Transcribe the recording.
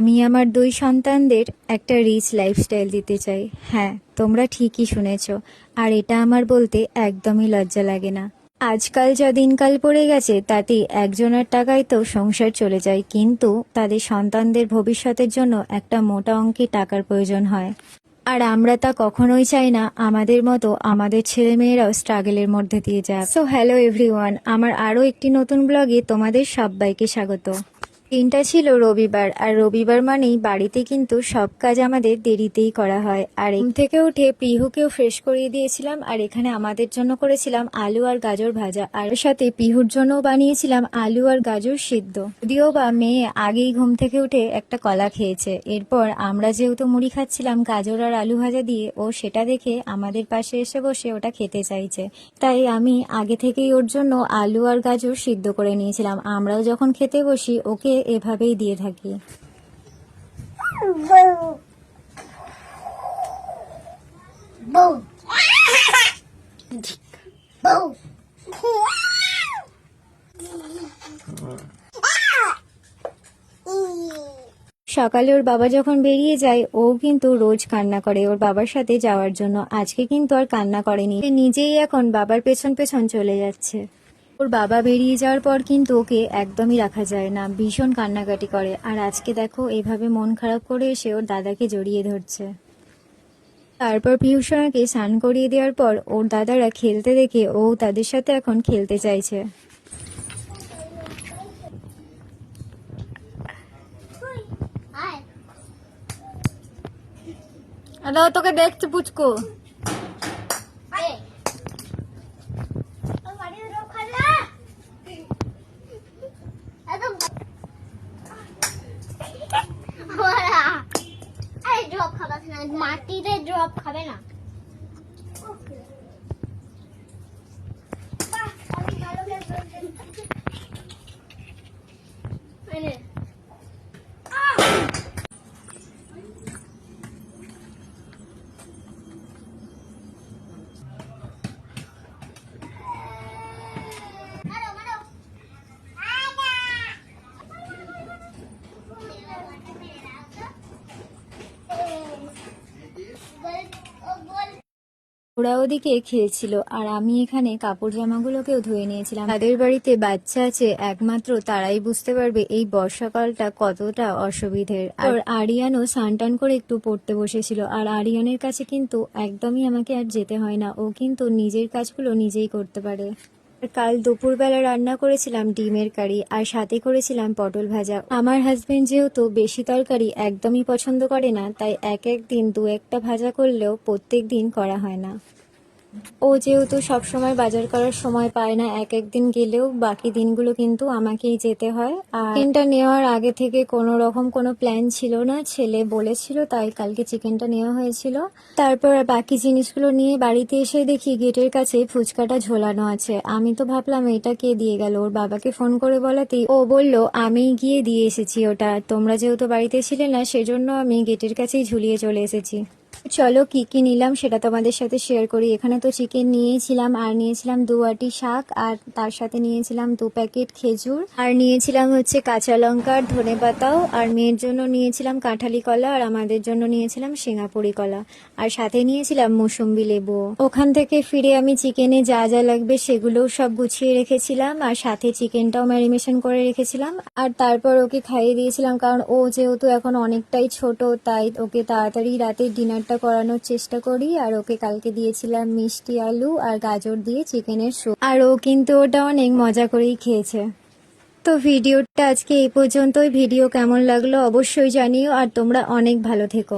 আমি আমার দুই সন্তানদের একটা রিচ লাইফস্টাইল দিতে চাই। হ্যাঁ, তোমরা ঠিকই শুনেছ। আর এটা আমার বলতে একদমই লজ্জা লাগে না। আজকাল যা দিনকাল পড়ে গেছে তাতে একজনের টাকায় তো সংসার চলে যায়, কিন্তু তাদের সন্তানদের ভবিষ্যতের জন্য একটা মোটা অঙ্কের টাকার প্রয়োজন হয়। আর আমরা তা কখনোই চাই না আমাদের মতো আমাদের ছেলেমেয়েরাও স্ট্রাগলের মধ্যে দিয়ে যাক। সো হ্যালো এভরিওয়ান, আমার আরও একটি নতুন ব্লগে তোমাদের সবাইকে স্বাগত। দিনটা ছিল রবিবার, আর রবিবার মানেই বাড়িতে কিন্তু সব কাজ আমাদের দেরিতেই করা হয়। আর ঘুম থেকে উঠে পিহুকেও ফ্রেশ করিয়ে দিয়েছিলাম, আর এখানে আমাদের জন্য করেছিলাম আলু আর গাজর ভাজা, আর সাথে পিহুর জন্যও বানিয়েছিলাম আলু আর গাজর সিদ্ধ। যদিও বা মেয়ে আগেই ঘুম থেকে উঠে একটা কলা খেয়েছে। এরপর আমরা যেহেতু মুড়ি খাচ্ছিলাম গাজর আর আলু ভাজা দিয়ে, ও সেটা দেখে আমাদের পাশে এসে বসে ওটা খেতে চাইছে। তাই আমি আগে থেকেই ওর জন্য আলু আর গাজর সিদ্ধ করে নিয়েছিলাম। আমরাও যখন খেতে বসি ওকে এভাবেই দিয়ে থাকি। সকালে ওর বাবা যখন বেরিয়ে যায় ও কিন্তু রোজ কান্না করে ওর বাবার সাথে যাওয়ার জন্য। আজকে কিন্তু আর কান্না করেনি, নিজেই এখন বাবার পেছন পেছন চলে যাচ্ছে। ওর বাবা বেরিয়ে যাওয়ার পর কিন্তু ওকে একদমই রাখা যায় না, ভীষণ কান্নাকাটি করে। আর আজকে দেখো এভাবে মন খারাপ করে এসে ওর দাদাকে জড়িয়ে ধরছে। তারপর পিউষণাকে স্নান করিয়ে দেওয়ার পর ওর দাদারা খেলতে দেখে ও তাদের সাথে এখন খেলতে চাইছে। তোকে দেখছে পুচকু। মাটিতে ড্রপ খাবে না। ওরা ওদিকে খেলছিল, আর আমি এখানে কাপড় জামাগুলোকেও ধুয়ে নিয়েছিলাম। তাদের বাড়িতে বাচ্চা আছে একমাত্র তারাই বুঝতে পারবে এই বর্ষাকালটা কতটা অসুবিধের। আর আরিয়ানও স্নান করে একটু পড়তে বসেছিল, আর আরিয়ানের কাছে কিন্তু একদমই আমাকে আর যেতে হয় না, ও কিন্তু নিজের কাজগুলো নিজেই করতে পারে। কাল দুপুরবেলা রান্না করেছিলাম ডিমের কারি, আর সাথে করেছিলাম পটল ভাজা। আমার হাজবেন্ড যেহেতু বেশি তরকারি একদমই পছন্দ করে না, তাই এক এক দিন দু একটা ভাজা করলেও প্রত্যেক দিন করা হয় না। ও যেহেতু সবসময় বাজার করার সময় পায় না, এক একদিন গেলেও বাকি দিনগুলো কিন্তু আমাকেই যেতে হয়। আর চিকেনটা নেওয়ার আগে থেকে কোনো রকম কোনো প্ল্যান ছিল না, ছেলে বলেছিল তাই কালকে চিকেনটা নেওয়া হয়েছিল। তারপর বাকি জিনিসগুলো নিয়ে বাড়িতে এসে দেখি গেটের কাছে ফুচকাটা ঝোলানো আছে। আমি তো ভাবলাম এটা কে দিয়ে গেল, ওর বাবাকে ফোন করে বলাতেই ও বলল আমি গিয়ে দিয়ে এসেছি ওটা, তোমরা যেহেতু বাড়িতে ছিলে না সেজন্য আমি গেটের কাছেই ঝুলিয়ে চলে এসেছি। চলো কি কি নিলাম সেটা তোমাদের সাথে শেয়ার করি। এখানে তো চিকেন নিয়েছিলাম, আর নিয়েছিলাম 2 আটি শাক, আর তার সাথে নিয়েছিলাম 2 প্যাকেট খেজুর, আর নিয়েছিলাম হচ্ছে কাঁচা লঙ্কা আর ধনে পাতাও, আর মেয়ের জন্য নিয়েছিলাম কাঁঠালি কলা, আর আমাদের জন্য নিয়েছিলাম সিঙ্গাপুরি কলা, আর সাথে নিয়েছিলাম মৌসুম্বি লেবু। ওখান থেকে ফিরে আমি চিকেনে যা যা লাগবে সেগুলোও সব গুছিয়ে রেখেছিলাম, আর সাথে চিকেনটাও ম্যারিনেশন করে রেখেছিলাম। আর তারপর ওকে খাইয়ে দিয়েছিলাম, কারণ ও যেহেতু এখন অনেকটাই ছোট, তাই ওকে তাড়াতাড়ি রাতে ডিনারটা করানোর চেষ্টা করি। আর ওকে কালকে দিয়েছিলাম মিষ্টি আলু আর গাজর দিয়ে চিকেনের স্যুপ, আর ও কিন্তু ওটা অনেক মজা করেই খেয়েছে। তো ভিডিওটা আজকে এই পর্যন্তই। ভিডিও কেমন লাগলো অবশ্যই জানিও, আর তোমরা অনেক ভালো থেকো।